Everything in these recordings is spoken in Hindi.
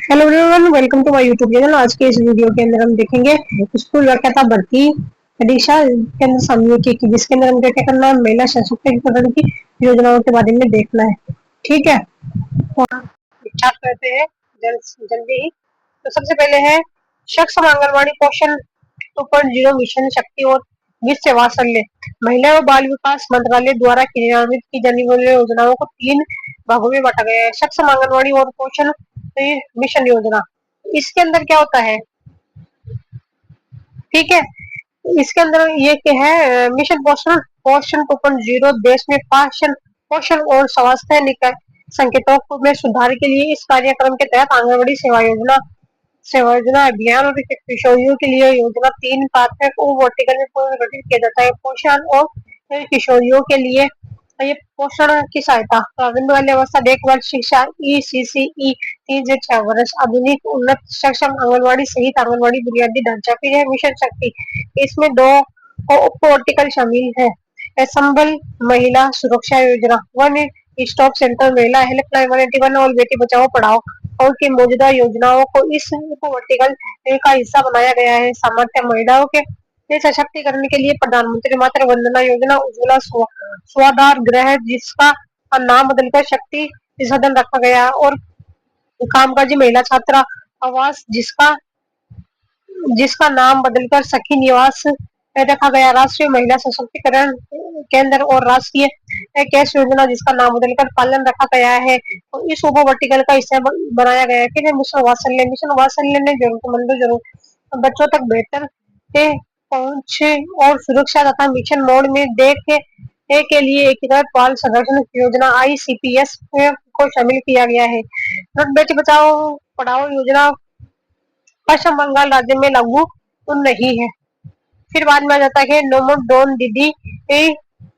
Hello everyone, welcome to my YouTube channel. आज के इस वीडियो के अंदर हम देखेंगे स्कूल व्याख्याता भर्ती परीक्षा के अंदर शामिल की जिसके अंदर हम क्या करना है, महिला सशक्तिकरण की योजनाओं के बारे में देखना है। ठीक है, तो स्टार्ट करते हैं जल्दी ही। तो सबसे पहले है सक्षम आंगनबाड़ी पोषण 2.0 मिशन शक्ति और विश्व वात्सल्य। महिला और बाल विकास मंत्रालय द्वारा क्रियान्वित की जाने वाली योजनाओं को 3 भागों में बांटा गया है। सक्षम आंगनबाड़ी और पोषण मिशन योजना, इसके अंदर क्या होता है? ठीक है, इसके अंदर ये क्या है, मिशन पोषण पोषण 2.0 देश में पोषण पोषण और स्वास्थ्य निकाय संकेतों में सुधार के लिए इस कार्यक्रम के तहत आंगनबाड़ी सेवा योजना अभियान और किशोरियों के लिए योजना 3 प्राथमिक और वर्टिकल में पुनर्गठित किया जाता है। पोषण और किशोरियों के लिए ये पोषण की सहायता, प्रारंभ वाली अवस्था, देखभाल, शिक्षा, ECCE 3 से 6 वर्ष, आधुनिक उन्नत सक्षम आंगनबाड़ी सहित आंगनबाड़ी बुनियादी ढांचा। फिर है मिशन शक्ति, इसमें 2 उप वर्टिकल शामिल है। संबल महिला सुरक्षा योजना, वन स्टॉप सेंटर, महिला हेल्पलाइन 181 और बेटी बचाओ पढ़ाओ और की मौजूदा योजनाओं को इस उप वर्टिकल का हिस्सा बनाया गया है। सामर्थ्य, महिलाओं के सशक्तिकरण के लिए प्रधानमंत्री मातृ वंदना योजना, उज्ज्वला स्वाधार गृह जिसका नाम बदलकर शक्ति सदन रखा गया, और कामकाजी महिला छात्रा आवास जिसका जिसका नाम बदलकर सखी निवास रखा गया। राष्ट्रीय महिला सशक्तिकरण केंद्र और राष्ट्रीय कैश योजना जिसका नाम बदलकर पालन रखा गया है, तो इस उप वर्टिकल का हिस्सा बनाया गया है। फिर मिशन वात्सल्य ने जरूरत बच्चों तक बेहतर पहुंच और सुरक्षा तथा मिशन मोड में देख के लिए एकीकृत बाल संरक्षण योजना ICPS को शामिल किया गया है। बेटी बचाओ पढ़ाओ योजना पश्चिम बंगाल राज्य में लागू नहीं है। फिर बाद में आ जाता है नमो ड्रोन दीदी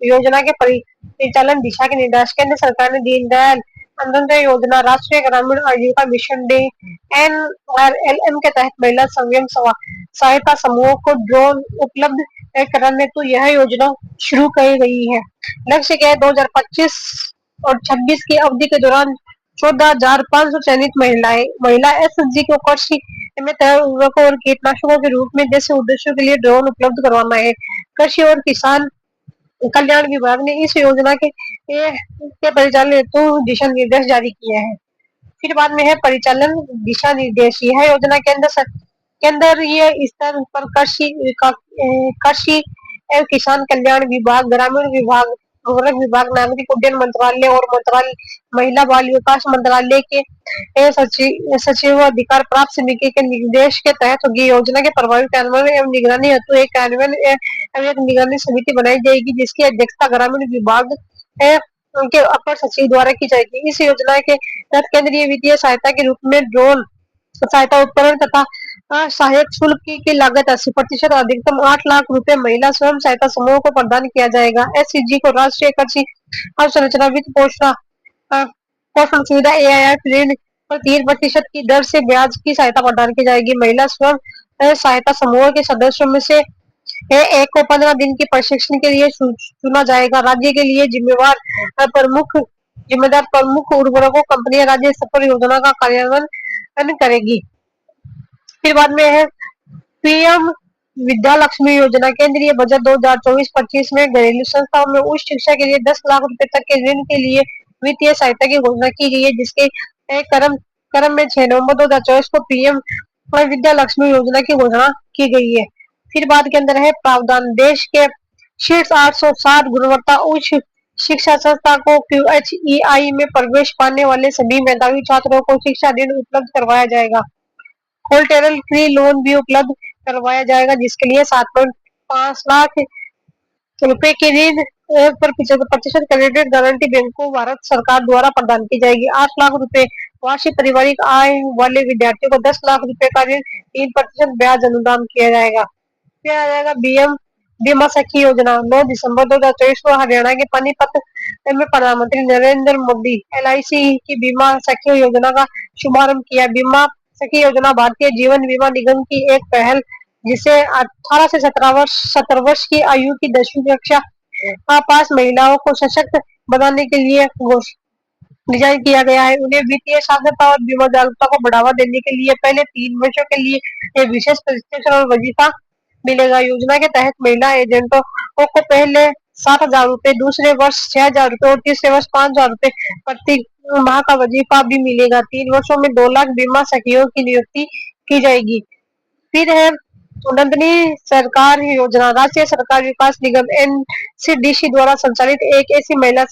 योजना के परिचालन दिशा के निर्देश। केंद्र सरकार ने दीनदयाल अंत्योदय योजना, राष्ट्रीय ग्रामीण आजीविका मिशन डे NRLM के तहत महिला संयम सहायता समूहों को ड्रोन उपलब्ध कराने तो यह योजना शुरू की गई है। लक्ष्य क्या है? 2025 और 26 की अवधि के दौरान 14,500 चयनित महिला SSG को कृषि में तैयार उर्वरकों और कीटनाशकों के रूप में जैसे उद्देश्यों के लिए ड्रोन उपलब्ध करवाना है। कृषि और किसान कल्याण विभाग ने इस योजना के परिचालन हेतु दिशा निर्देश जारी किए हैं। फिर बाद में है परिचालन दिशा निर्देश। यह योजना केंद्रीय स्तर पर कृषि एवं किसान कल्याण विभाग, ग्रामीण विभाग, उर्वरक विभाग, नागरिक उड्डयन मंत्रालय और महिला बाल विकास मंत्रालय के सचिव अधिकार प्राप्त समिति के निर्देश के तहत होगी। योजना के प्रभावी कार्यान्वयन एवं निगरानी हेतु एक कार्यान्वयन एवं एक निगरानी समिति बनाई जाएगी जिसकी अध्यक्षता ग्रामीण विभाग उनके अपर सचिव द्वारा की जाएगी। इस योजना के तहत केंद्रीय वित्तीय सहायता के रूप में ड्रोन सहायता उपकरण तथा सहायक शुल्क की लागत 80% अधिकतम 8 लाख रुपए महिला स्वयं सहायता समूह को प्रदान किया जाएगा। SCG को राष्ट्रीय कृषि अवसंरचना वित्त पोषण सुविधा AIF ऋण पर 3% की दर से ब्याज की सहायता प्रदान की जाएगी। महिला स्वयं सहायता समूह के सदस्यों में से एक को 15 दिन के प्रशिक्षण के लिए चुना जाएगा। राज्य के लिए जिम्मेदार प्रमुख उर्वरकों कंपनियां राज्य स्तर पर योजना का कार्यान्वयन करेगी। फिर बाद में है PM विद्या लक्ष्मी योजना। केंद्रीय बजट 2024-25 में घरेलू संस्थाओं में उच्च शिक्षा के लिए 10 लाख रुपए तक के ऋण के लिए वित्तीय सहायता की घोषणा की गई है, जिसके क्रम में 6 नवंबर 2024 को PM विद्या लक्ष्मी योजना की घोषणा की गई है। फिर बाद के अंदर है प्रावधान। देश के शीर्ष 807 गुणवत्ता उच्च शिक्षा संस्था को QHEI में प्रवेश पाने वाले सभी मेधावी छात्रों को शिक्षा ऋण उपलब्ध करवाया जाएगा। कोलेटरल फ्री लोन भी उपलब्ध करवाया जाएगा, जिसके लिए 7.5 लाख रुपए की ऋण पर 75% क्रेडिट गारंटी बैंक को भारत सरकार द्वारा प्रदान की जाएगी। 8 लाख रुपए वार्षिक पारिवारिक आय वाले विद्यार्थियों को 10 लाख रुपए का ऋण 3% ब्याज अनुदान किया जाएगा। फिर आ जाएगा बीमा सखी योजना। 9 दिसंबर 2024 को हरियाणा के पानीपत में प्रधानमंत्री नरेंद्र मोदी LIC की बीमा सखी योजना का शुभारंभ किया। बीमा सखी योजना भारतीय जीवन बीमा निगम की एक पहल जिसे 18 से 17 वर्ष की आयु की 10वीं कक्षा पास महिलाओं को सशक्त बनाने के लिए डिजाइन किया गया है। उन्हें वित्तीय साक्षरता और बीमा जागरूकता को बढ़ावा देने के लिए पहले 3 वर्षों के लिए एक विशेष प्रशिक्षण और वजीफा मिलेगा। योजना के तहत महिला एजेंटों को पहले 7,000 रुपए, दूसरे वर्ष 6,000 रुपए और तीसरे वर्ष 5,000 रुपए प्रति माह का वजीफा भी मिलेगा। 3 वर्षों में 2 लाख बीमा सखियों की नियुक्ति की जाएगी। फिर है नंदनी सरकार योजना। राष्ट्रीय सरकार विकास निगम एनसीडीसी द्वारा संचालित एक ऐसी महिला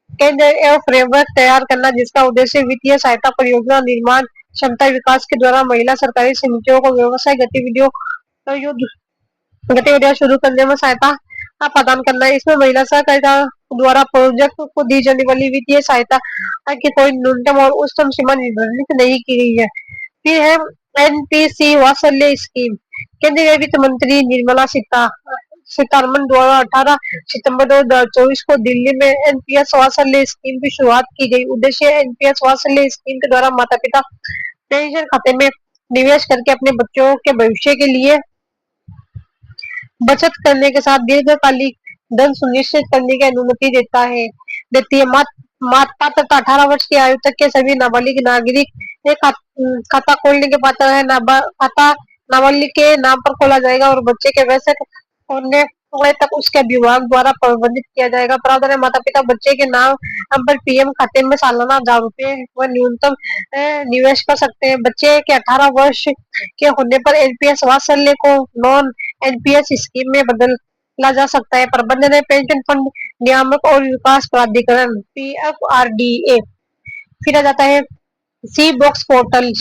केंद्र एवं फ्रेमवर्क तैयार करना जिसका उद्देश्य वित्तीय सहायता, परियोजना निर्माण, क्षमता विकास के द्वारा महिला सरकारी समितियों को व्यवसाय गतिविधियां शुरू करने में सहायता प्रदान करना है। इसमें महिला सहकारिता द्वारा प्रोजेक्ट को दी जाने वाली वित्तीय सहायता की कोई न्यूनतम और उच्चतम सीमा निर्धारित नहीं की गई है। फिर है एनपीसी वात्सल्य स्कीम। केंद्रीय वित्त मंत्री निर्मला सीतारमन द्वारा 18 सितंबर 2024 को दिल्ली में एनपीएस वात्सल्य स्कीम की शुरुआत की गई। उद्देश्य एनपीएस वात्सल्य स्कीम के द्वारा माता पिता पेंशन खाते में निवेश करके अपने बच्चों के भविष्य के लिए बचत करने के साथ दीर्घकालिक धन सुनिश्चित करने की अनुमति देती है। माता तथा 18 वर्ष की आयु तक के सभी नाबालिग नागरिक एक खाता खोलने के पात्र है। खाता नाबालिग के नाम पर खोला जाएगा और बच्चे के वयस्क होने तक उसके अभिभावक द्वारा प्रबंधित किया जाएगा। प्रावधान है, माता पिता बच्चे के नाम पर पीएम खाते में सालाना 1,000 रुपए व न्यूनतम निवेश कर सकते हैं। बच्चे के 18 वर्ष के होने पर एनपीएस वात्सल्य को नॉन एनपीएस स्कीम में बदला जा सकता है। प्रबंधन है, पेंशन फंड नियामक और विकास प्राधिकरण पीएफआरडीए। फिर आ जाता है सी बॉक्स पोर्टल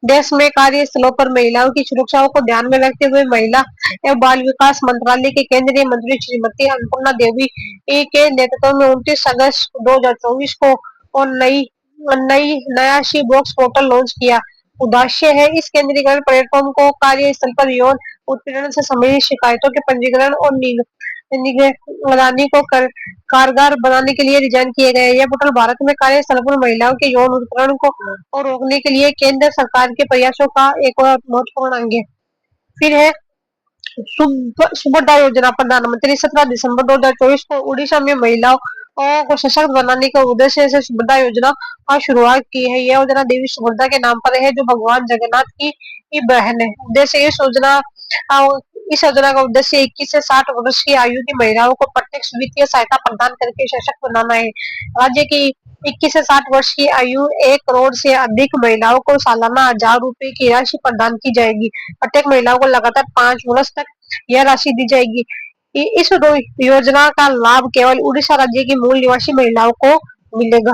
देश में कार्यस्थलों पर महिलाओं की सुरक्षा को ध्यान में रखते हुए महिला एवं बाल विकास मंत्रालय के केंद्रीय मंत्री श्रीमती अन्नपूर्णा देवी के नेतृत्व में 29 अगस्त 2024 को और नया सी बॉक्स पोर्टल लॉन्च किया। उद्देश्य है इस केंद्रीकरण प्लेटफॉर्म को कार्यस्थल पर यौन उत्पीड़न से संबंधित शिकायतों के पंजीकरण और निगरानी को कारगर बनाने के लिए डिजाइन किए गए। यह पोर्टल भारत में कार्यस्थल पर महिलाओं के यौन उत्पीड़न को रोकने के लिए केंद्र सरकार के प्रयासों का एक और महत्वपूर्ण अंग है। फिर है सुभद्रा योजना। प्रधानमंत्री 17 दिसंबर 2024 को उड़ीसा में महिलाओं को सशक्त बनाने के उद्देश्य से सुभद्रा योजना का शुरुआत की है। यह योजना देवी सुभद्रा के नाम पर है जो भगवान जगन्नाथ की बहन है। उद्देश्य इस योजना का उद्देश्य 21 से 60 वर्ष की आयु की महिलाओं को प्रत्यक्ष वित्तीय सहायता प्रदान करके सशक्त बनाना है। राज्य की 21 से 60 वर्ष की आयु 1 करोड़ से अधिक महिलाओं को सालाना 1,000 रुपए की राशि प्रदान की जाएगी। प्रत्येक महिलाओं को लगातार 5 वर्ष तक यह राशि दी जाएगी। इस योजना का लाभ केवल उड़ीसा राज्य की मूल निवासी महिलाओं को मिलेगा।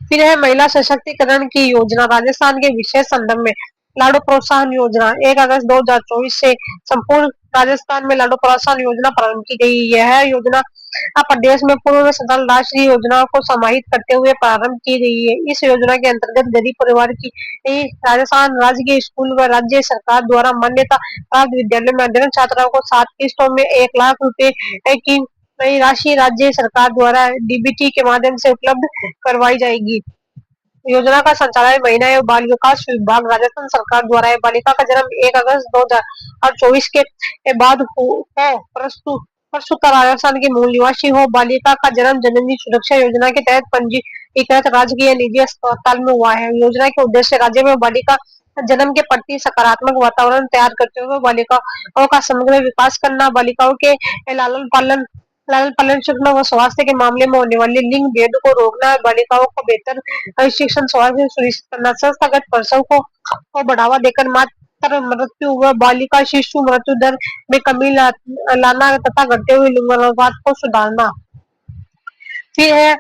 फिर है महिला सशक्तिकरण की योजना। राजस्थान के विशेष संदर्भ में लाडू प्रोत्साहन योजना 1 अगस्त 2024 से संपूर्ण राजस्थान में लाडू प्रोत्साहन योजना प्रारंभ की गई। यह योजना प्रदेश में पूर्व में संचालित राष्ट्रीय योजनाओं को समाहित करते हुए प्रारंभ की गई है। इस योजना के अंतर्गत गरीब परिवार की राजस्थान राज्य के स्कूल व राज्य सरकार द्वारा मान्यता प्राप्त विद्यालय में अध्ययन छात्राओं को 7 किस्तों में 1 लाख रुपए की नई राशि राज्य सरकार द्वारा डीबीटी के माध्यम से उपलब्ध करवाई जाएगी। योजना का संचालन महिला एवं बाल विकास विभाग राजस्थान सरकार द्वारा है। बालिका का जन्म 1 अगस्त 2024 के बाद हो प्रस्तुत राजस्थान के मूल निवासी हो। बालिका का जन्म जननी सुरक्षा योजना के तहत पंजीकृत राजकीय निजी अस्पताल में हुआ है। योजना के उद्देश्य राज्य में बालिका जन्म के प्रति सकारात्मक वातावरण तैयार करते हुए बालिकाओं का समग्र विकास करना, बालिकाओं के लालन पालन शिक्षण व स्वास्थ्य के मामले में होने वाले लिंग भेद को रोकना, बालिकाओं को बेहतर शिक्षण स्वास्थ्य सुनिश्चित करना, संस्थागत प्रसव को बढ़ावा देकर मातृ मृत्यु व बालिका शिशु मृत्यु दर में कमी लाना तथा घटते हुए लिंग अनुपात को सुधारना। फिर है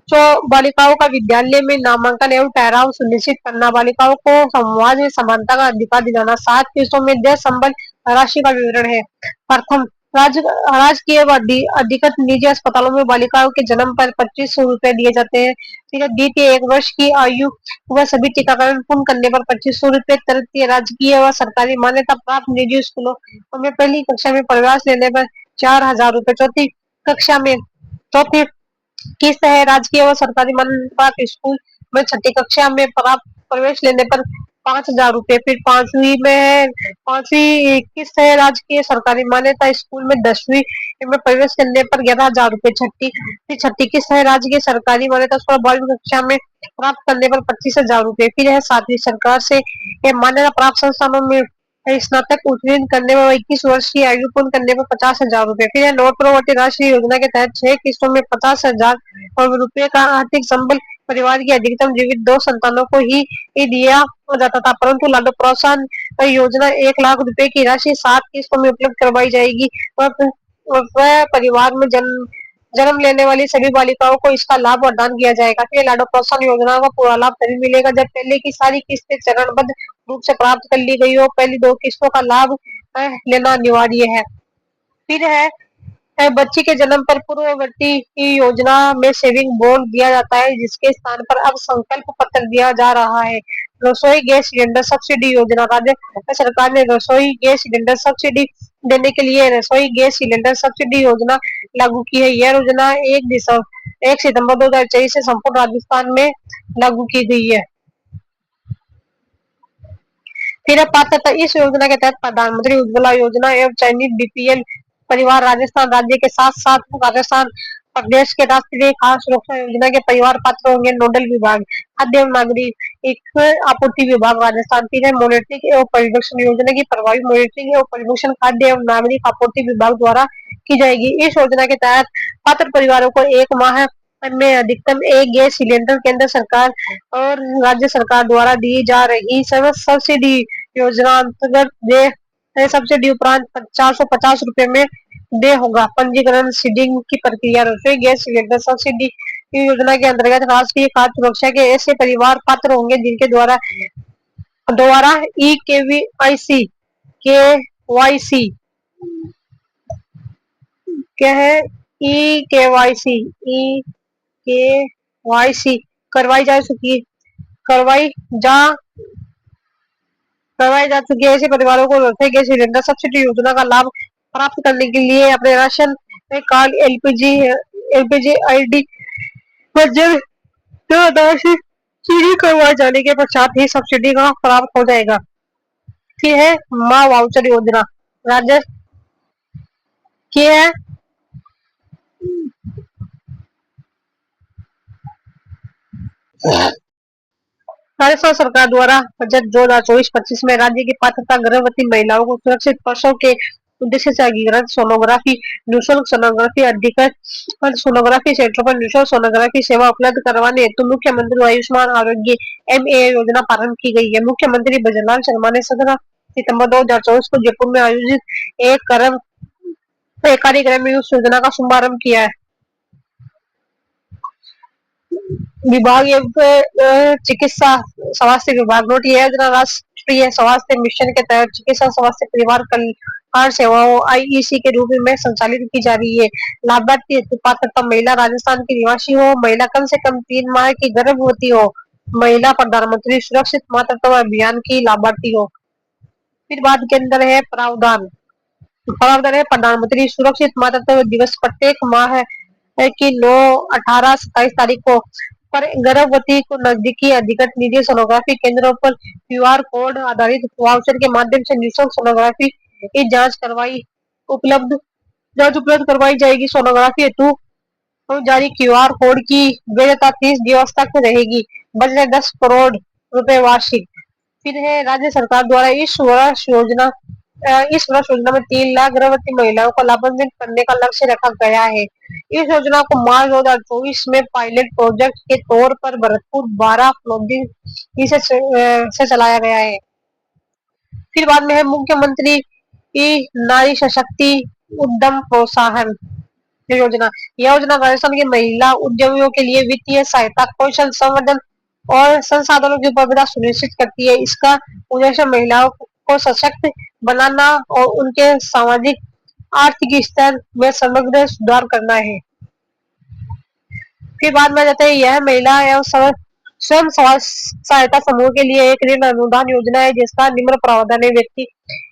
जो बालिकाओं का विद्यालय में नामांकन एवं ठहराव सुनिश्चित करना, बालिकाओं को समाज में समानता का अधिकार दिलाना। 7 किस्तों में 10 संबल राशि का विवरण है। प्रथम राजकीय व अधिकृत निजी अस्पतालों में बालिकाओं के जन्म पर 2500 रुपए दिए जाते हैं। फिर द्वितीय 1 वर्ष की आयु व सभी टीकाकरण पूर्ण करने पर 2500 रुपए। तृतीय राजकीय व सरकारी मान्यता प्राप्त निजी स्कूलों में पहली कक्षा में प्रवेश लेने पर 4,000 रुपए। चौथी किस्त है राजकीय व सरकारी मान्यता प्राप्त स्कूल में छठी कक्षा में प्राप्त प्रवेश लेने पर ₹5,000। फिर 5वीं में 5वीं किस्त है राजकीय सरकारी मान्यता स्कूल में 10वीं में प्रवेश करने पर ₹11,000। छठी किस्त है राजकीय सरकारी मान्यता स्कूल 12वीं कक्षा में प्राप्त करने पर ₹25,000। फिर है 7वीं सरकार से मान्यता प्राप्त संस्थानों में स्नातक उत्तीर्ण करने पर 21 वर्ष की आयु पूर्ण करने पर ₹50,000। फिर है नोट प्रवर्ती राष्ट्रीय योजना के तहत 6 किस्तों में ₹50,000 का आर्थिक संबल परिवार की अधिकतम जीवित 2 संतानों को ही दिया जाता था, परंतु लाडो प्रोत्साहन योजना ₹1,00,000 की राशि 7 किस्तों में उपलब्ध करवाई जाएगी। वह परिवार में जन्म लेने वाली सभी बालिकाओं को इसका लाभ प्रदान किया जाएगा। फिर लाडो प्रोत्साहन योजना का पूरा लाभ तभी मिलेगा जब पहले की सारी किस्तें चरणबद्ध रूप से प्राप्त कर ली गई हो। पहली 2 किस्तों का लाभ लेना अनिवार्य है। फिर है बच्ची के जन्म पर पूर्ववर्ती योजना में सेविंग बॉन्ड दिया जाता है, जिसके स्थान पर अब संकल्प पत्र दिया जा रहा है। रसोई गैस सिलेंडर सब्सिडी योजना राज्य सरकार ने रसोई गैस सिलेंडर सब्सिडी देने के लिए रसोई गैस सिलेंडर सब्सिडी योजना लागू की है। यह योजना 1 सितंबर 2023 से संपूर्ण राजस्थान में लागू की गई है। फिर पात्रता इस योजना के तहत प्रधानमंत्री उज्ज्वला योजना एवं चयनित बीपीएल परिवार राजस्थान राज्य के साथ साथ राजस्थान प्रदेश के राष्ट्रीय खाद्य सुरक्षा योजना के परिवार पात्र होंगे। नोडल विभाग खाद्य एवं नागरिक आपूर्ति विभाग राजस्थान। फिर है मॉनिटरिंग एवं परिवेक्षण योजना की प्रभावी मॉनिटरिंग एवं परिवेक्षण खाद्य एवं नागरिक आपूर्ति विभाग द्वारा की जाएगी। इस योजना के तहत पात्र परिवारों को 1 माह में अधिकतम 1 गैस सिलेंडर केंद्र सरकार और राज्य सरकार द्वारा दी जा रही सब्सिडी योजना अंतर्गत दे सब्सिडी उपरांत ₹450 में दे होगा। पंजीकरण सीडिंग की प्रक्रिया रसोई गैस सिलेंडर सब्सिडी योजना के अंतर्गत राष्ट्रीय खाद्य सुरक्षा के ऐसे परिवार पात्र होंगे जिनके द्वारा ई केवाईसी क्या है ई केवाईसी ई केवाईसी करवाई जा चुकी करवाई जा करवाई जा चुकी है। ऐसे परिवारों को रसोई गैस सिलेंडर सब्सिडी योजना का लाभ प्राप्त करने के लिए अपने राशन कार्ड एलपीजी आईडी पर सीडी करवाए जाने के पश्चात ही सब्सिडी का प्राप्त हो जाएगा। फिर है माँ वाउचर योजना राज्य की है राजस्थान सरकार द्वारा बजट 2024-25 में राज्य की पात्रता गर्भवती महिलाओं को सुरक्षित प्रसव के उद्देश्य से अंगीकृत सोनोग्राफी निःशुल्क सोनोग्राफी अधिकृत सोनोग्राफी सेंटरों पर निःशुल्क सोनोग्राफी सेवा उपलब्ध करवाने हेतु मुख्यमंत्री आयुष्मान आरोग्य एमए योजना प्रारंभ की गई है। मुख्यमंत्री भजनलाल शर्मा ने 17 सितंबर 2024 को जयपुर में आयोजित एक कार्यक्रम में उस योजना का शुभारंभ किया है। विभाग चिकित्सा स्वास्थ्य विभाग नोट यह योजना राष्ट्रीय स्वास्थ्य मिशन के तहत चिकित्सा स्वास्थ्य परिवार कल्याण सेवाओं आईईसी के रूप में संचालित की जा रही है। लाभार्थी हेतु पात्रता महिला राजस्थान की निवासी हो, महिला कम से कम 3 माह की गर्भवती हो, महिला प्रधानमंत्री सुरक्षित मातृत्व अभियान की लाभार्थी हो। फिर बात के अंदर है प्रावधान है प्रधानमंत्री सुरक्षित मातृत्व दिवस प्रत्येक माह की 9, 18, 27 तारीख को पर गर्भवती को नजदीकी अधिकृत निजी सोनोग्राफी केंद्रों पर क्यूआर कोड आधारित वाउचर के माध्यम से निःशुल्क सोनोग्राफी की जांच उपलब्ध करवाई जाएगी। सोनोग्राफी हेतु जारी क्यूआर कोड की वैधता 30 दिवस तक रहेगी। बजट 10 करोड़ रुपए वार्षिक। फिर है राज्य सरकार द्वारा इस वर्ष योजना में 3 लाख गर्भवती महिलाओं को लाभान्वित करने का लक्ष्य रखा गया है। इस योजना को मार्च 2024 में पायलट प्रोजेक्ट के तौर पर भरतपुर 12 फ्लोटिंग से चलाया गया है। फिर बाद में है मुख्यमंत्री नारी सशक्ति उद्यम प्रोत्साहन योजना। यह योजना राजस्थान की महिला उद्यमियों के लिए वित्तीय सहायता, कौशल संवर्धन और संसाधनों की उपलब्धता सुनिश्चित करती है। इसका उद्देश्य महिलाओं को सशक्त बनाना और उनके सामाजिक आर्थिक स्तर में समग्र सुधार करना है। फिर बाद में जाते हैं यह महिला एवं स्वयं सहायता समूह के लिए एक ऋण अनुदान योजना है जिसका निम्न प्रावधान है। व्यक्ति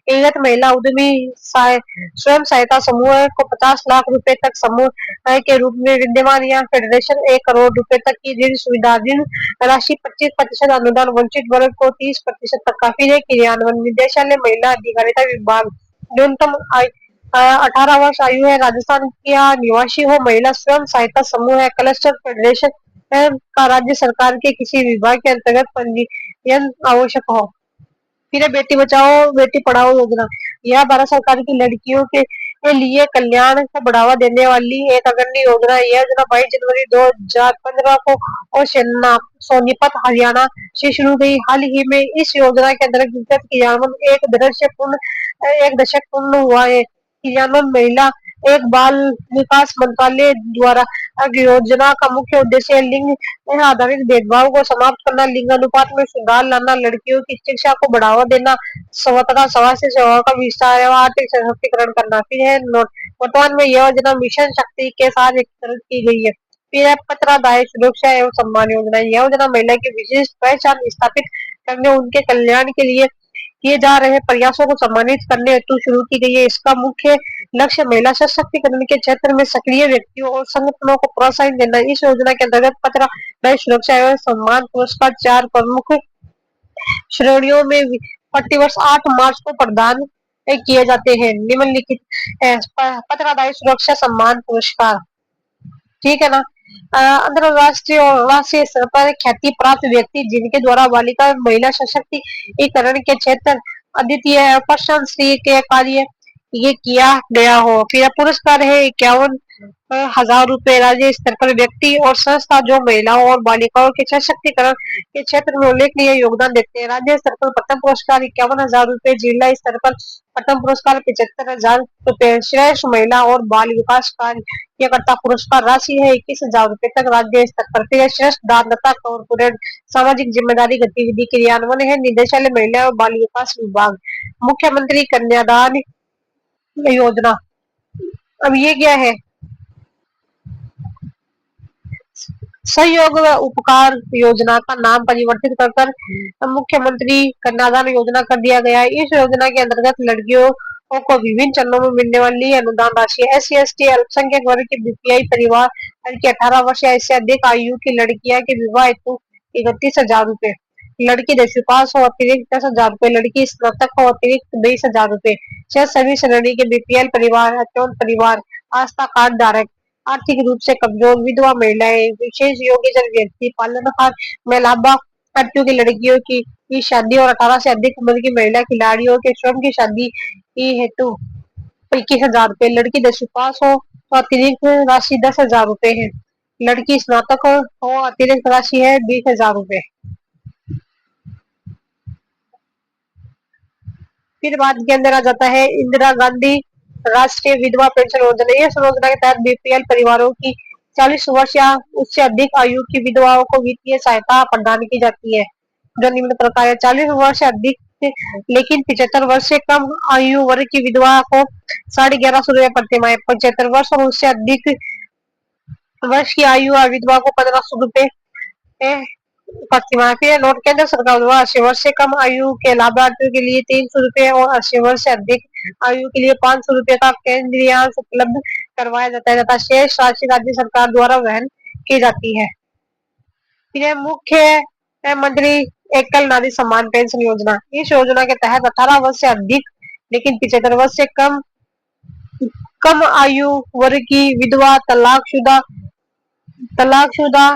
एक महिला उद्यमी स्वयं सहायता समूह को 50 लाख रुपए तक समूह के रूप में विद्यमान या फेडरेशन 1 करोड़ रुपए तक की ऋण सुविधा। ऋण राशि 25% अनुदान वंचित वर्ग को 30% तक काफी है। क्रियान्वयन निदेशालय महिला अधिकारिता विभाग न्यूनतम 18 वर्ष आयु है, राजस्थान का निवासी हो, महिला स्वयं सहायता समूह है, क्लस्टर फेडरेशन का राज्य सरकार के किसी विभाग के अंतर्गत पंजीयन आवश्यक हो। फिर है बेटी बचाओ बेटी पढ़ाओ योजना। यह भारत सरकार की लड़कियों के लिए कल्याण को बढ़ावा देने वाली एक अग्रणी योजना है। यह योजना 22 जनवरी 2015 को और सोनीपत हरियाणा से शुरू हुई। हाल ही में इस योजना के अंतर्गत क्रियान्वयन एक दशक पूर्ण हुआ है। क्रियान्वयन महिला एक बाल विकास मंत्रालय द्वारा योजना का मुख्य उद्देश्य लिंग आधारित भेदभाव को समाप्त करना, लिंग अनुपात में सुधार लाना, लड़कियों की शिक्षा को बढ़ावा देना, स्वतंत्रता स्वास्थ्य सेवाओं का विस्तार एवं आर्थिक सशक्तिकरण करना। फिर है वर्तमान में यह योजना मिशन शक्ति के साथ एकीकृत की गई है। फिर है पत्रादायी सुरक्षा एवं सम्मान योजना। यह योजना महिला की विशिष्ट पहचान स्थापित करने, उनके कल्याण के लिए किए जा रहे प्रयासों को सम्मानित करने हेतु शुरू की गई है। इसका मुख्य लक्ष्य महिला सशक्तिकरण के क्षेत्र में सक्रिय व्यक्तियों और संगठनों को प्रोत्साहन देना। इस योजना के अंतर्गत पत्रादायी सुरक्षा एवं सम्मान पुरस्कार 4 प्रमुख श्रेणियों में प्रतिवर्ष 8 मार्च को प्रदान किए जाते हैं। निम्नलिखित पत्रादायी सुरक्षा सम्मान पुरस्कार, ठीक है ना। अंतरराष्ट्रीय और राष्ट्रीय स्तर पर ख्याति प्राप्त व्यक्ति जिनके द्वारा बालिका महिला सशक्तिकरण के क्षेत्र अद्वितीय प्रशंसनीय के कार्य ये किया गया हो। फिर पुरस्कार है 51,000 रुपए राज्य स्तर पर व्यक्ति और संस्था जो महिलाओं और बालिकाओं के सशक्तिकरण के क्षेत्र में उल्लेखनीय योगदान देते हैं। राज्य स्तर पर प्रथम पुरस्कार 51,000 रुपए, जिला स्तर पर प्रथम पुरस्कार 75,000 रुपए, श्रेष्ठ महिला और बाल विकास कार्यकर्ता पुरस्कार राशि है 21,000 रुपए तक राज्य स्तर पर। फिर श्रेष्ठ दान तथा कॉर्पोरेट सामाजिक जिम्मेदारी गतिविधि क्रियान्वयन है निदेशालय महिला और बाल विकास विभाग, मुख्यमंत्री कन्यादान योजना। अब ये क्या है, सहयोग व उपकार योजना का नाम परिवर्तित कर मुख्यमंत्री कन्यादान योजना कर दिया गया है। इस योजना के अंतर्गत लड़कियों को विभिन्न चरणों में मिलने वाली अनुदान राशि SC/ST अल्पसंख्यक वर्ग के BPI परिवार की 18 वर्ष या इससे अधिक आयु की लड़कियां के विवाह हेतु 31,000 रुपए, लड़की 10वीं पास हो अतिरिक्त 10,000 रुपए, लड़की स्नातक हो अतिरिक्त 22,000 रुपए। सभी श्रेणी के BPL परिवार, अत्यंत परिवार, आस्था कार्ड धारक, आर्थिक रूप से कमजोर, विधवा महिलाएं, विशेष योग्यजन व्यक्ति, पालनहार में लाभार्थियों की लड़कियों की शादी और 18 से अधिक उम्र की महिला खिलाड़ियों के स्वयं की शादी की हेतु 21,000 रुपए, लड़की 10वीं पास हो तो अतिरिक्त राशि 10,000 रुपए है, लड़की स्नातक हो अतिरिक्त राशि है 20,000 रुपए। फिर बाद के अंदर आ जाता है इंदिरा गांधी राष्ट्रीय विधवा पेंशन योजना। इस योजना के तहत BPL परिवारों की 40 वर्ष या उससे अधिक आयु की विधवाओं को वित्तीय सहायता प्रदान की जाती है जो निम्न प्रकार है। 40 वर्ष से अधिक लेकिन 75 वर्ष से कम आयु वर्ग की विधवा को 1150 रुपए प्रति माह, 75 वर्ष और उससे अधिक वर्ष की आयु विधवा को 1,500 रुपए प्रतिमाह। फिर नोट केंद्र सरकार द्वारा 80 वर्ष से कम आयु के लाभार्थियों के लिए 300 रुपए और 80 वर्ष से अधिक आयु के लिए 500 रुपए का केंद्रीय अंश उपलब्ध करवाया जाता है तथा शेष राशि राज्य सरकार द्वारा वहन की जाती है। फिर मुख्यमंत्री एकल नारी सम्मान पेंशन योजना। इस योजना के तहत 18 वर्ष से अधिक लेकिन 75 वर्ष से कम आयु वर्ग की विधवा, तलाकशुदा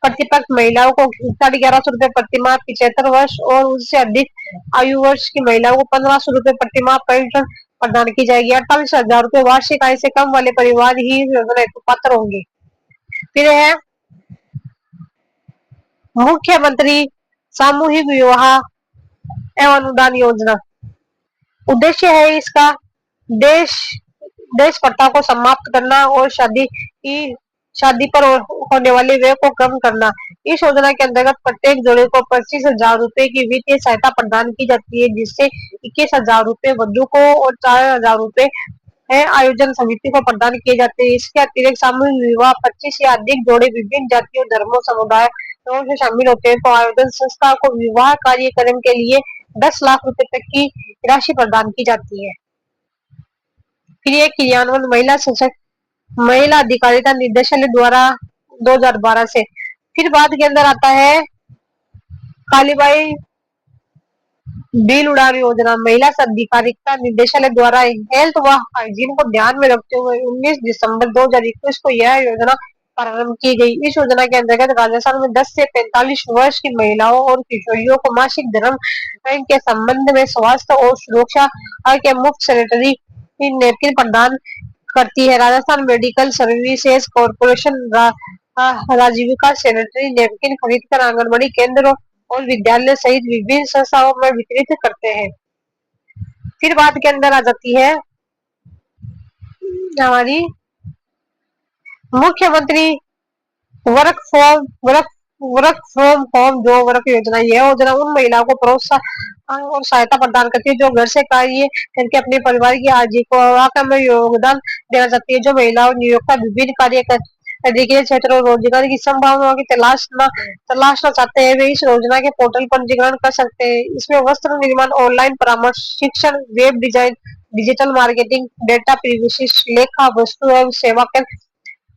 प्रतिपक्ष महिलाओं को 1150 रुपए प्रतिमाह, 75 वर्ष और उससे अधिक आयु वर्ष की महिलाओं को 1,500 रुपए प्रतिमाह पेंशन प्रदान की जाएगी। 48,000 रुपए वार्षिक आय से कम वाले परिवार ही योजना हेतु पात्र होंगे। फिर है मुख्यमंत्री सामूहिक विवाह एवं अनुदान योजना। उद्देश्य है इसका देश प्रथा को समाप्त करना और शादी पर होने वाले व्यय को कम करना। इस योजना के अंतर्गत प्रत्येक जोड़े को 25,000 रुपए की वित्तीय सहायता प्रदान की जाती है जिससे 21,000 रुपए वधु को और 4,000 रुपए आयोजन समिति को प्रदान किए जाते हैं। इसके अतिरिक्त सामूहिक विवाह 25 या अधिक जोड़े विभिन्न जातियों, धर्मों, समुदाय तौर से शामिल होते हैं तो आवेदन संस्था को विवाह कार्यक्रम के लिए 10 लाख रुपए तक की राशि प्रदान की जाती है। फिर ये क्रियान्वयन महिला अधिकारिता निदेशालय द्वारा 2012 से। फिर बाद के अंदर आता है कालीबाई बिल उड़ान योजना। महिला अधिकारिता निदेशालय द्वारा हेल्थ व हाइजीन को ध्यान में रखते हुए 19 दिसंबर 2021 को यह योजना प्रारंभ की गई। इस योजना के अंतर्गत राजस्थान में 10 से 45 वर्ष की महिलाओं और किशोरियों को मासिक धर्म के संबंध में स्वास्थ्य और सुरक्षा के मुफ्त सैनिटरी नैपकिन प्रदान करती है। Rajasthan medical services corporation Rajeevika sanitary napkin खरीदकर आंगनबाड़ी केंद्रों और विद्यालय सहित विभिन्न संस्थाओं में वितरित करते हैं। फिर बात के अंदर आ जाती है हमारी मुख्यमंत्री वर्क फ्रॉम होम जो वर्क योजना। यह योजना उन महिलाओं को प्रोत्साहन और सहायता प्रदान करती है जो घर से कार्य करके अपने परिवार की आजीविका में योगदान देना चाहती है। जो महिलाओं नियोक्ता विभिन्न कार्य देखिए क्षेत्र और रोजगार की संभावनाओं की तलाशना चाहते हैं वे इस योजना के पोर्टल पर पंजीकरण कर सकते हैं। इसमें वस्त्र निर्माण, ऑनलाइन परामर्श, शिक्षण, web design, digital marketing, data privacy, लेखा, वस्तु एवं सेवा कर,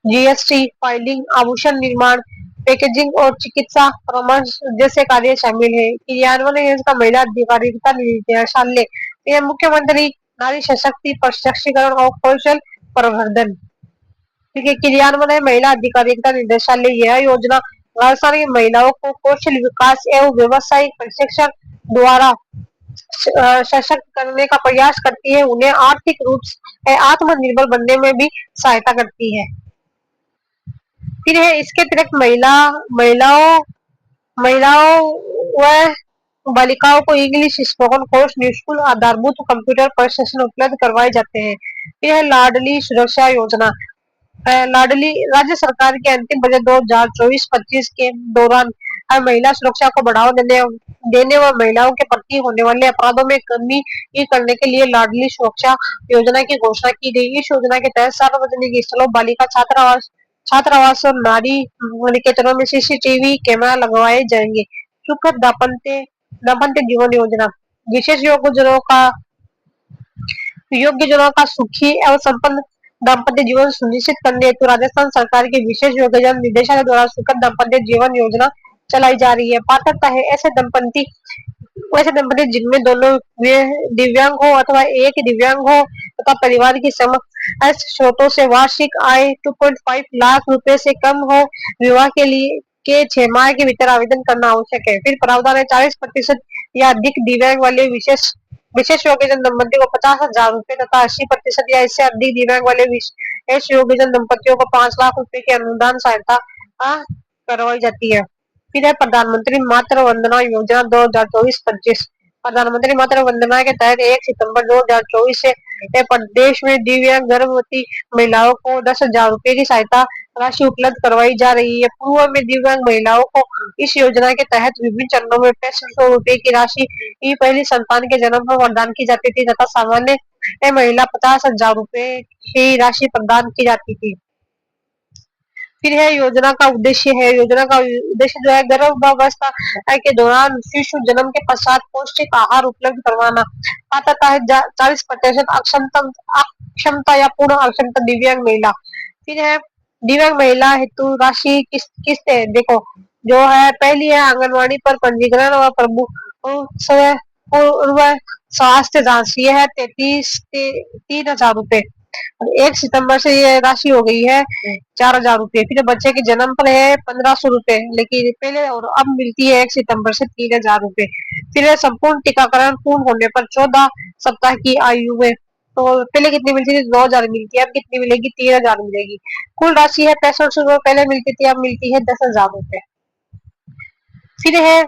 जीएसटी फाइलिंग, आभूषण निर्माण, पैकेजिंग और चिकित्सा परामर्श जैसे कार्य शामिल है। क्रियान्वयन का महिला अधिकारिता निदेशालय। यह मुख्यमंत्री नारी सशक्ति प्रशिक्षण और कौशल प्रवर्धन। ठीक है, क्रियान्वयन महिला अधिकारिता निदेशालय। यह योजना राजस्थान की महिलाओं को कौशल विकास एवं व्यवसायिक प्रशिक्षण द्वारा सशक्त करने का प्रयास करती है, उन्हें आर्थिक रूप से आत्मनिर्भर बनने में भी सहायता करती है। फिर है इसके अतिरिक्त महिलाओं व बालिकाओं को इंग्लिश स्पोकन कोर्स, निःशुल्क आधारभूत कंप्यूटर प्रशिक्षण उपलब्ध करवाए जाते हैं। फिर है लाडली सुरक्षा योजना। लाडली राज्य सरकार के अंतिम बजट 2024-25 के दौरान महिला सुरक्षा को बढ़ावा देने व महिलाओं के प्रति होने वाले अपराधों में कमी करने के लिए लाडली सुरक्षा योजना की घोषणा की गई। इस योजना के तहत सार्वजनिक स्थलों, बालिका छात्रावास और नारी निकेतनों में सीसीटीवी कैमरा लगवाए जाएंगे। सुखद दाम्पत्य जीवन योजना। विशेष योग्य जनों का सुखी एवं संपन्न दाम्पत्य जीवन सुनिश्चित करने हेतु राजस्थान सरकार की विशेष योजना निदेशालय द्वारा सुखद दाम्पत्य जीवन योजना चलाई जा रही है। पात्रता है ऐसे दंपति जिनमें दोनों दिव्यांग हो अथवा एक दिव्यांग हो तथा परिवार की समस्त स्रोतों से वार्षिक आय 2.5 लाख रुपए से कम हो। विवाह के लिए 6 माह के भीतर आवेदन करना आवश्यक है। फिर प्रावधान है 40% या अधिक दिव्यांग वाले विशेष योग्यजन दंपति को 50,000 रुपए तथा 80% या इससे अधिक दिव्यांग वाले विशेष योग्यजन दंपतियों को 5 लाख रुपए की अनुदान सहायता करवाई जाती है। फिर है प्रधानमंत्री मातृ वंदना योजना 2024-25। प्रधानमंत्री मातृ वंदना के तहत 1 सितंबर 2024 से प्रदेश में दिव्यांग गर्भवती महिलाओं को 10,000 रुपए की सहायता राशि उपलब्ध करवाई जा रही है। पूर्व में दिव्यांग महिलाओं को इस योजना के तहत विभिन्न चरणों में 6500 रुपए की राशि पहली संतान के जन्म पर प्रदान की जाती थी तथा सामान्य महिला 50,000 रुपए की राशि प्रदान की जाती थी। फिर है योजना का उद्देश्य जो है गर्भावस्था के दौरान शिशु जन्म के पश्चात पौष्टिक आहार उपलब्ध करवाना। पात्रता है 40% अक्षमता या पूर्ण अक्षमता दिव्यांग महिला। फिर है दिव्यांग महिला हेतु राशि किस्त है। देखो जो है पहली है आंगनवाड़ी पर पंजीकरण और स्वास्थ्य जांच, ये है 3,000 रुपए। 1 सितंबर से ये राशि हो गई है 4,000 रुपए। फिर बच्चे के जन्म पर है 1,500 रुपए, लेकिन पहले और अब मिलती है 1 सितंबर से 3,000 रुपए। फिर संपूर्ण टीकाकरण पूर्ण होने पर 14 सप्ताह की आयु में, तो पहले कितनी मिलती थी 2,000 मिलती है, अब कितनी मिलेगी 3,000 मिलेगी। कुल राशि है 6500 रुपए पहले मिलती थी, अब मिलती है 10,000 रुपए। फिर है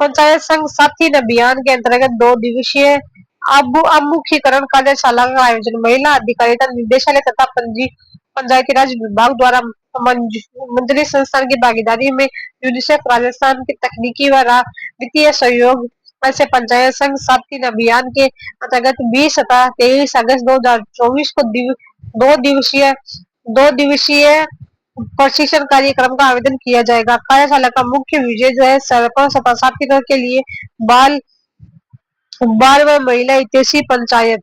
पंचायत संघ साथी अभियान के अंतर्गत 2 दिवसीय अमुखीकरण कार्यशाला का आयोजन महिला अधिकारिता निदेशालय तथा पंचायती राज विभाग द्वारा मंजूरी संस्थान की भागीदारी में यूनिसेफ राजस्थान के तकनीकी व वित्तीय सहयोग से पंचायत संघ साथी अभियान के अंतर्गत 20 तथा 23 अगस्त 2024 को 2 दिवसीय प्रशिक्षण कार्यक्रम का आवेदन किया जाएगा। कार्यशाला का मुख्य विषय जो है सरपंच तथा साथीदार के लिए बाल बाल व महिला हितैषी पंचायत।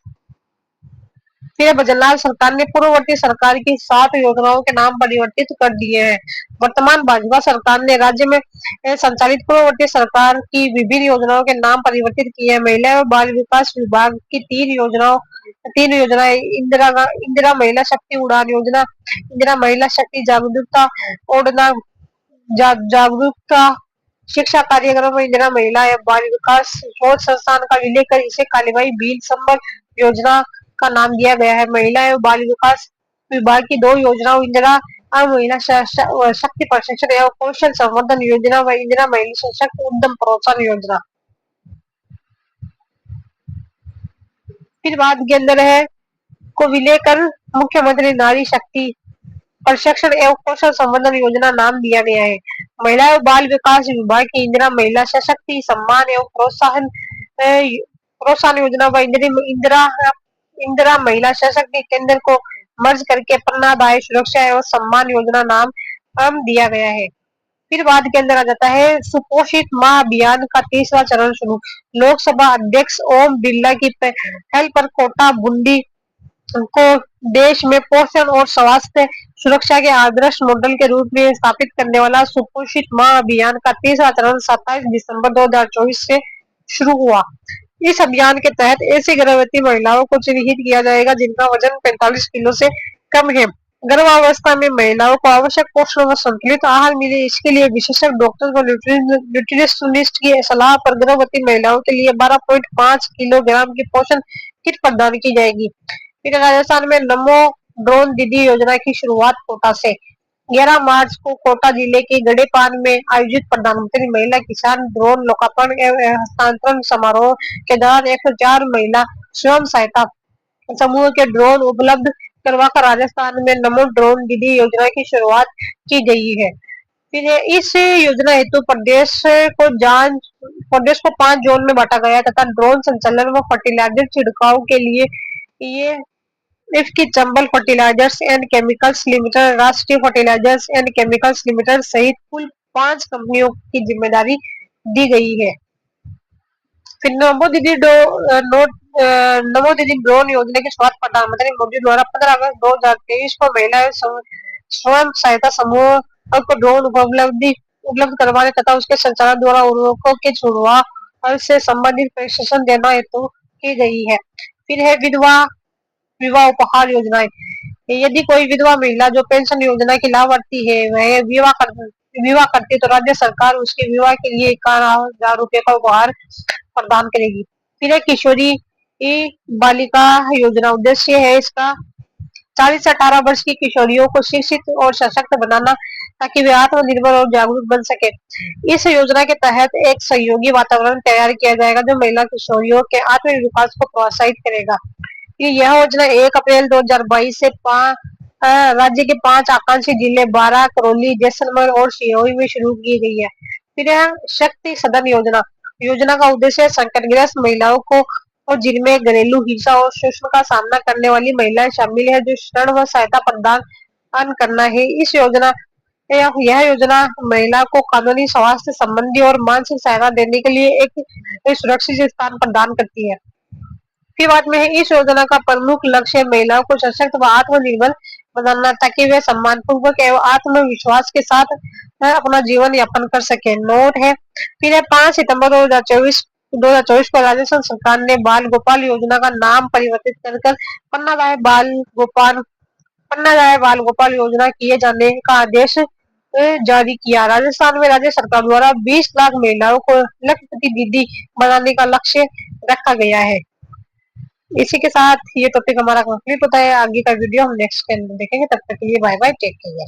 फिर बजरलाल सरकार ने पूर्ववर्ती सरकार की 7 योजनाओं के नाम परिवर्तित कर दिए हैं। वर्तमान भाजपा सरकार ने राज्य में संचालित पूर्ववर्ती सरकार की विभिन्न योजनाओं के नाम परिवर्तित किए हैं। महिला एवं बाल विकास विभाग की 3 योजनाएं इंदिरा महिला शक्ति उड़ान योजना, इंदिरा महिला शक्ति जागरूकता ओढ़ना जागरूकता शिक्षा कार्यक्रम में इंदिरा महिला एवं बाल विकास शोध संस्थान का विलय कर इसे कालीबाई भील संबल योजना का नाम दिया गया है। महिला एवं बाल विकास विभाग की 2 योजनाओं इंदिरा महिला शक्ति प्रशिक्षण एवं कौशल संवर्धन योजना व इंदिरा महिला सशक्त उद्यम प्रोत्साहन योजना। फिर बाद के अंदर है को विलय कर मुख्यमंत्री नारी शक्ति प्रशिक्षण एवं कौशल संवर्धन योजना नाम दिया गया है। महिला एवं बाल विकास विभाग की इंदिरा महिला सशक्ति सम्मान एवं प्रोत्साहन योजना व इंदिरा इंदिरा महिला सशक्ति केंद्र को मर्ज करके अन्नदायी सुरक्षा एवं सम्मान योजना नाम दिया गया है। फिर बाद के अंदर आ जाता है सुपोषित माह अभियान का 3रा चरण शुरू। लोकसभा अध्यक्ष ओम बिरला की पहल पर कोटा बूंदी को देश में पोषण और स्वास्थ्य सुरक्षा के आदर्श मॉडल के रूप में स्थापित करने वाला सुपोषित माह अभियान का 3रा चरण 27 दिसंबर 2024 से शुरू हुआ। इस अभियान के तहत ऐसी गर्भवती महिलाओं को चिन्हित किया जाएगा जिनका वजन 45 किलो से कम है। गर्भावस्था में महिलाओं को आवश्यक पोषण व संतुलित आहार मिले, इसके लिए विशेषज्ञ डॉक्टर व न्यूट्रिशनिस्ट की सलाह पर गर्भवती महिलाओं के लिए 12.5 किलोग्राम की पोषण किट प्रदान की जाएगी। फिर राजस्थान में नमो ड्रोन दीदी योजना की शुरुआत कोटा से। 11 मार्च को कोटा जिले के गड़ेपान में आयोजित प्रधानमंत्री महिला किसान ड्रोन लोकार्पण एवं हस्तांतरण समारोह के दौरान 104 महिला स्वयं सहायता समूह के ड्रोन उपलब्ध करवाकर राजस्थान में नमो ड्रोन दीदी योजना की शुरुआत की गई है। फिर इस योजना हेतु प्रदेश को 5 जोन में बांटा गया तथा ड्रोन संचालन व फर्टिलाइजर छिड़काव के लिए ये इसकी Chambal fertilisers and chemicals limited, Rashtriya fertilisers and chemicals limited सहित कुल 5 कंपनियों की जिम्मेदारी दी गई है। फिर नमो दीदी ड्रोन योजना की शुरुआत प्रधानमंत्री मोदी द्वारा 15 अगस्त 2023 को महिला स्वयं सहायता समूह को ड्रोन उपलब्ध करवाने तथा उसके संचालन द्वारा उर्वरकों के छुड़ाव से संबंधित प्रशिक्षण देना हेतु की गई है। फिर है विवाह उपहार योजनाएं। यदि कोई विधवा महिला जो पेंशन योजना की लाभार्थी है वह विवाह करती है तो राज्य सरकार उसके विवाह के लिए 51,000 रुपए का उपहार प्रदान करेगी। फिर है किशोरी बालिका योजना। उद्देश्य है इसका 40 से 18 वर्ष की किशोरियों को शिक्षित और सशक्त बनाना ताकि वे आत्मनिर्भर और जागरूक बन सके। इस योजना के तहत एक सहयोगी वातावरण तैयार किया जाएगा जो महिला किशोरियों के आत्म विकास को प्रोत्साहित करेगा। यह योजना 1 अप्रैल 2022 से राज्य के 5 आकांक्षी जिले 12 करौली, जैसलमेर और सिरोही में शुरू की गई है। फिर है शक्ति सदन योजना। योजना का उद्देश्य संकटग्रस्त महिलाओं को और जिनमें घरेलू हिंसा और शोषण का सामना करने वाली महिलाएं शामिल है जो ऋण व सहायता प्रदान करना है। यह योजना महिला को कानूनी, स्वास्थ्य संबंधी और मानसिक सहायता देने के लिए एक सुरक्षित स्थान प्रदान करती है। फिर बाद में है इस योजना का प्रमुख लक्ष्य महिलाओं को सशक्त व आत्मनिर्भर बनाना ताकि वे सम्मान पूर्वक एवं आत्मविश्वास के साथ अपना जीवन यापन कर सके। नोट है। फिर है 5 सितंबर 2024 को राजस्थान सरकार ने बाल गोपाल योजना का नाम परिवर्तित कर पन्नादाय बाल गोपाल योजना किए जाने का आदेश जारी किया। राजस्थान में राज्य सरकार द्वारा 20 लाख महिलाओं को लखपति दीदी बनाने का लक्ष्य रखा गया है। इसी के साथ ये टॉपिक हमारा कंप्लीट होता है। आगे का वीडियो हम नेक्स्ट के अंदर देखेंगे। तब तक के लिए बाय बाय, टेक केयर।